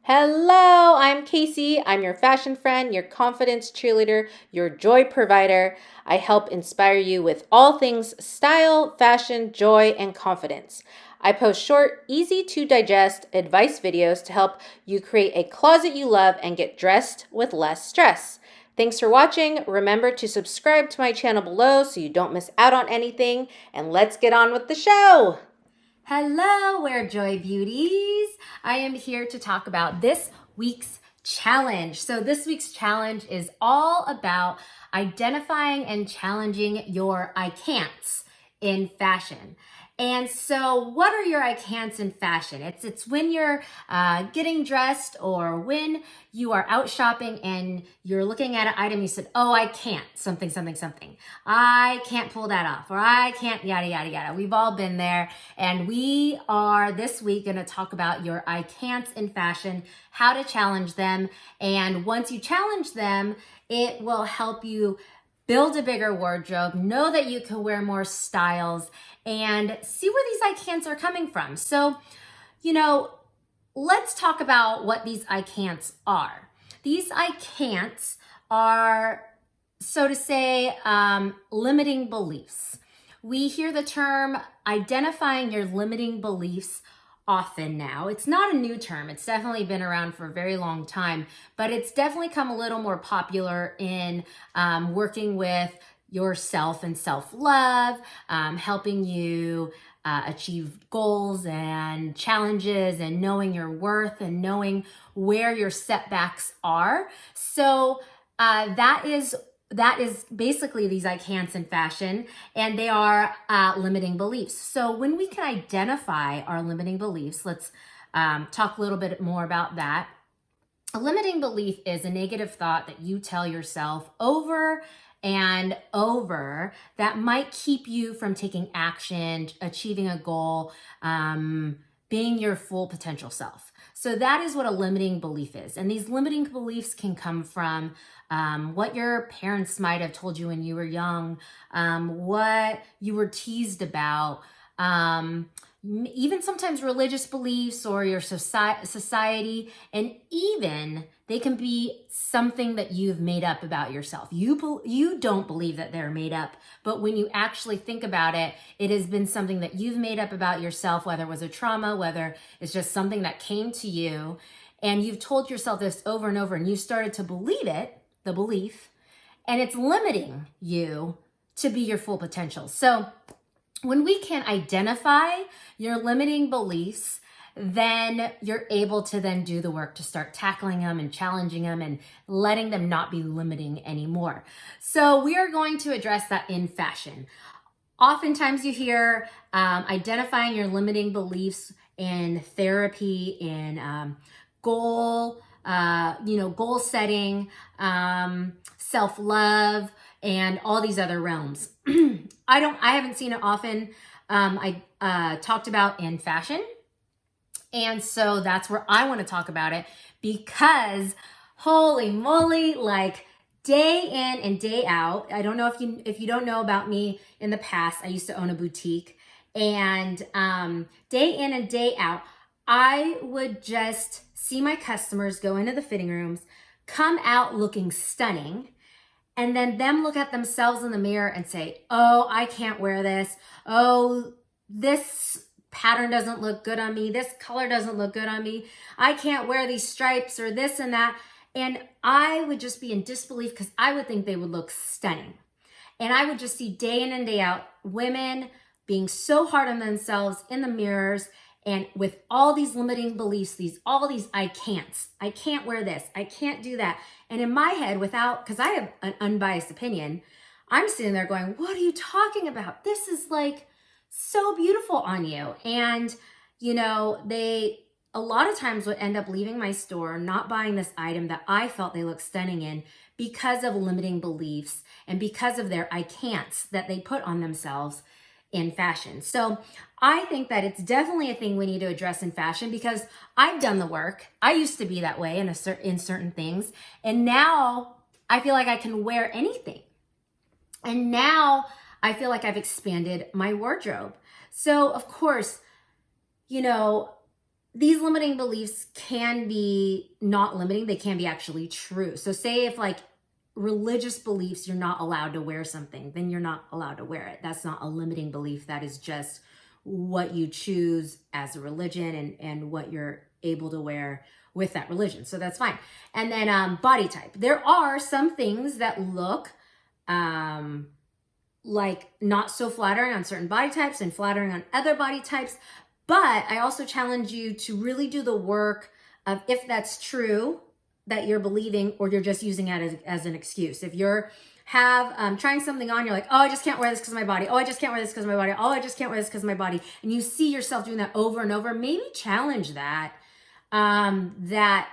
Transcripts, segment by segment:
Hello, I'm Casey. I'm your fashion friend, your confidence cheerleader, your joy provider. I help inspire you with all things style, fashion, joy, and confidence. I post short, easy to digest advice videos to help you create a closet you love and get dressed with less stress. Thanks for watching. Remember to subscribe to my channel below so you don't miss out on anything. And let's get on with the show. Hello, Wear Joy Beauties. I am here to talk about this week's challenge. So this week's challenge is all about identifying and challenging your I can'ts in fashion. And so what are your I can'ts in fashion? It's when you're getting dressed or when you are out shopping and you're looking at an item, you said, oh, I can't, something, something, something. I can't pull that off, or I can't, yada, yada, yada. We've all been there. And we are this week going to talk about your I can'ts in fashion, how to challenge them. And once you challenge them, it will help you build a bigger wardrobe, know that you can wear more styles, and see where these I can'ts are coming from. So, let's talk about what these I can'ts are. These I can'ts are, so to say, limiting beliefs. We hear the term identifying your limiting beliefs often now. It's not a new term. It's definitely been around for a very long time, but it's definitely come a little more popular in working with yourself and self-love, helping you achieve goals and challenges and knowing your worth and knowing where your setbacks are. So that is basically these I can'ts in fashion, and they are limiting beliefs. So when we can identify our limiting beliefs, let's talk a little bit more about that. A limiting belief is a negative thought that you tell yourself over and over that might keep you from taking action, achieving a goal, being your full potential self. So that is what a limiting belief is. And these limiting beliefs can come from what your parents might have told you when you were young, what you were teased about, even sometimes religious beliefs or your society, and even they can be something that you've made up about yourself. You don't believe that they're made up, but when you actually think about it, it has been something that you've made up about yourself, whether it was a trauma, whether it's just something that came to you, and you've told yourself this over and over, and you started to believe it, the belief, and it's limiting you to be your full potential. So when we can identify your limiting beliefs, then you're able to then do the work to start tackling them and challenging them and letting them not be limiting anymore. So we are going to address that in fashion. Oftentimes you hear identifying your limiting beliefs in therapy, in goal setting, self-love, and all these other realms. I haven't seen it often talked about in fashion. And so that's where I want to talk about it, because holy moly, like day in and day out. I don't know if you don't know about me in the past, I used to own a boutique, and day in and day out, I would just see my customers go into the fitting rooms, come out looking stunning, and then them look at themselves in the mirror and say, oh, I can't wear this. Oh, this pattern doesn't look good on me. This color doesn't look good on me. I can't wear these stripes or this and that. And I would just be in disbelief because I would think they would look stunning. And I would just see day in and day out women being so hard on themselves in the mirrors and with all these limiting beliefs, all these I can'ts. I can't wear this. I can't do that. And in my head, because I have an unbiased opinion, I'm sitting there going, what are you talking about? This is like so beautiful on you. And, they a lot of times would end up leaving my store, not buying this item that I felt they looked stunning in because of limiting beliefs and because of their I can'ts that they put on themselves in fashion. So I think that it's definitely a thing we need to address in fashion, because I've done the work. I used to be that way in certain things. And now I feel like I can wear anything. And now I feel like I've expanded my wardrobe. So of course, these limiting beliefs can be not limiting, they can be actually true. So say if like religious beliefs, you're not allowed to wear something, then you're not allowed to wear it. That's not a limiting belief. That is just what you choose as a religion and what you're able to wear with that religion. So that's fine. And then body type. There are some things that look like not so flattering on certain body types and flattering on other body types. But I also challenge you to really do the work of if that's true, that you're believing, or you're just using it as an excuse. If you're trying something on, you're like, oh, I just can't wear this because of my body. Oh, I just can't wear this because of my body. Oh, I just can't wear this because of my body. And you see yourself doing that over and over. Maybe challenge that, that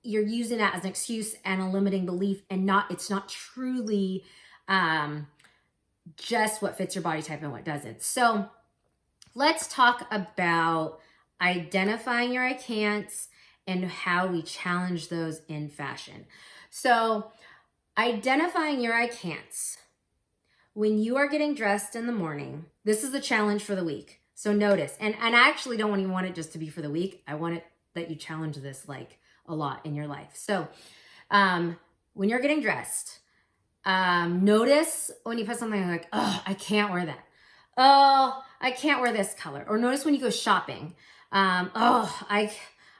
you're using that as an excuse and a limiting belief, and it's not truly just what fits your body type and what doesn't. So let's talk about identifying your I can'ts and how we challenge those in fashion. So identifying your I can'ts. When you are getting dressed in the morning, this is the challenge for the week. So notice, and I actually don't even want it just to be for the week. I want it that you challenge this like a lot in your life. So when you're getting dressed, notice when you put something like, oh, I can't wear that. Oh, I can't wear this color. Or notice when you go shopping, oh,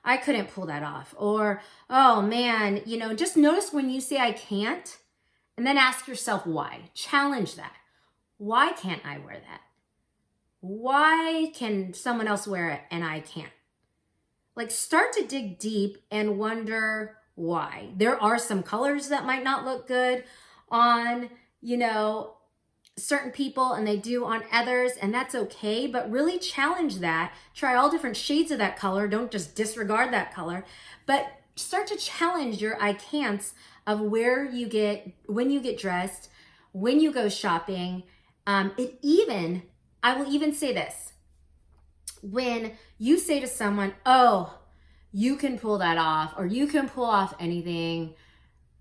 I couldn't pull that off. Or, oh man, just notice when you say I can't, and then ask yourself why. Challenge that. Why can't I wear that? Why can someone else wear it and I can't? Like start to dig deep and wonder why. There are some colors that might not look good on, certain people, and they do on others, and that's okay, but really challenge that. Try all different shades of that color. Don't just disregard that color, but start to challenge your I can'ts of when you get dressed, when you go shopping. I will even say this. When you say to someone, oh, you can pull that off, or you can pull off anything,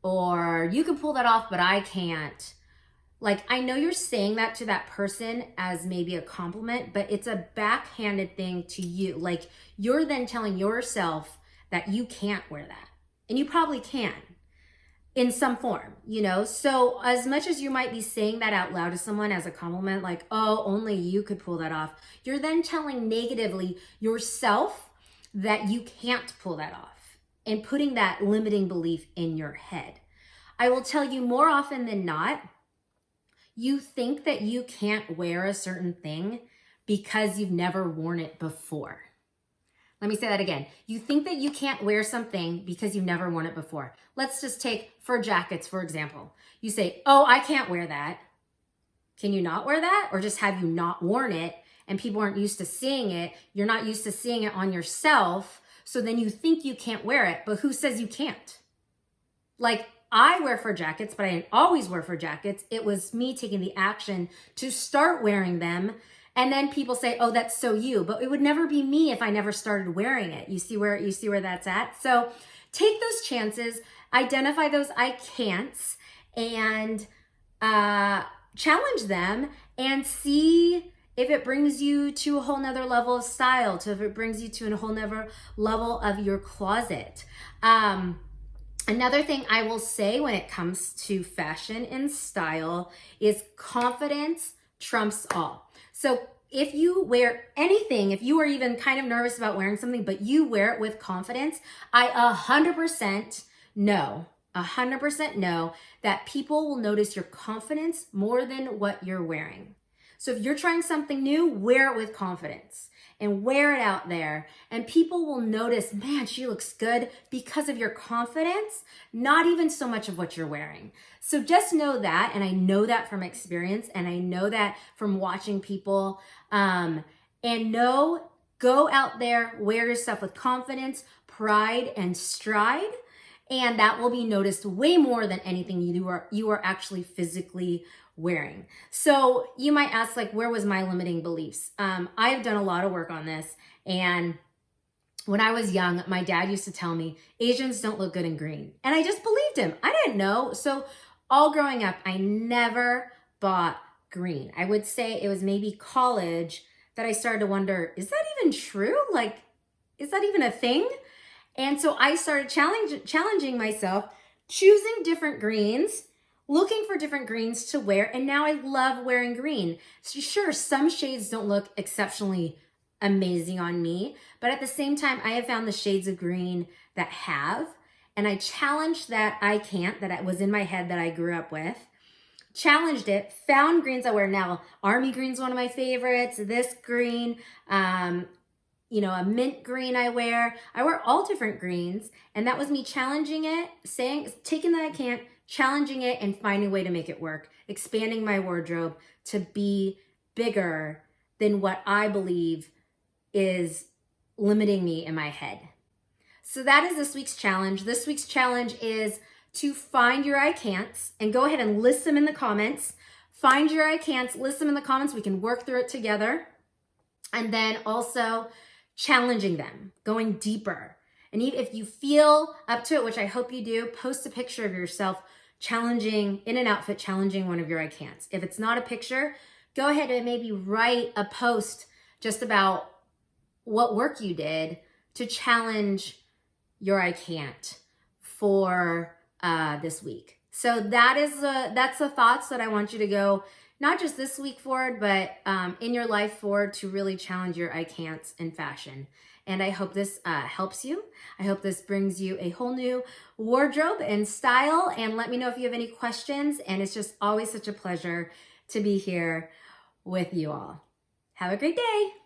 or you can pull that off, but I can't. Like, I know you're saying that to that person as maybe a compliment, but it's a backhanded thing to you. Like, you're then telling yourself that you can't wear that. And you probably can in some form, So as much as you might be saying that out loud to someone as a compliment, like, oh, only you could pull that off, you're then telling negatively yourself that you can't pull that off and putting that limiting belief in your head. I will tell you, more often than not, you think that you can't wear a certain thing because you've never worn it before. Let me say that again. You think that you can't wear something because you've never worn it before. Let's just take fur jackets, for example. You say, oh, I can't wear that. Can you not wear that? Or just have you not worn it and people aren't used to seeing it? You're not used to seeing it on yourself. So then you think you can't wear it, but who says you can't? Like, I wear fur jackets, but I didn't always wear fur jackets. It was me taking the action to start wearing them. And then people say, oh, that's so you. But it would never be me if I never started wearing it. You see where that's at? So take those chances, identify those I can'ts, and challenge them and see if it brings you to a whole nother level of style, if it brings you to a whole nother level of your closet. Another thing I will say when it comes to fashion and style is confidence trumps all. So if you wear anything, if you are even kind of nervous about wearing something, but you wear it with confidence, I 100% know that people will notice your confidence more than what you're wearing. So if you're trying something new, wear it with confidence and wear it out there. And people will notice, man, she looks good because of your confidence, not even so much of what you're wearing. So just know that, and I know that from experience, and I know that from watching people, go out there, wear your stuff with confidence, pride, and stride, and that will be noticed way more than anything you are actually physically wearing. So you might ask, like, where was my limiting beliefs? I've done a lot of work on this, and when I was young, my dad used to tell me, Asians don't look good in green. And I just believed him. I didn't know. So all growing up, I never bought green. I would say it was maybe college that I started to wonder, is that even true? Like, is that even a thing? And so I started challenging myself, choosing different greens, looking for different greens to wear, and now I love wearing green. So sure, some shades don't look exceptionally amazing on me, but at the same time, I have found the shades of green that have, and I challenged that I can't, that was in my head that I grew up with, challenged it, found greens I wear now. Army green's one of my favorites, this green, you know, a mint green I wear all different greens, and that was me challenging it, taking that I can't, challenging it, and finding a way to make it work, expanding my wardrobe to be bigger than what I believe is limiting me in my head. So that is this week's challenge. This week's challenge is to find your I can'ts, and go ahead and list them in the comments. Find your I can'ts, list them in the comments. We can work through it together. And then also challenging them, going deeper. And if you feel up to it, which I hope you do, post a picture of yourself challenging in an outfit, challenging one of your I can'ts. If it's not a picture, go ahead and maybe write a post just about what work you did to challenge your I can't for this week. So that's the thoughts that I want you to go, not just this week forward, but in your life forward, to really challenge your I can'ts in fashion. And I hope this helps you. I hope this brings you a whole new wardrobe and style. And let me know if you have any questions. And it's just always such a pleasure to be here with you all. Have a great day.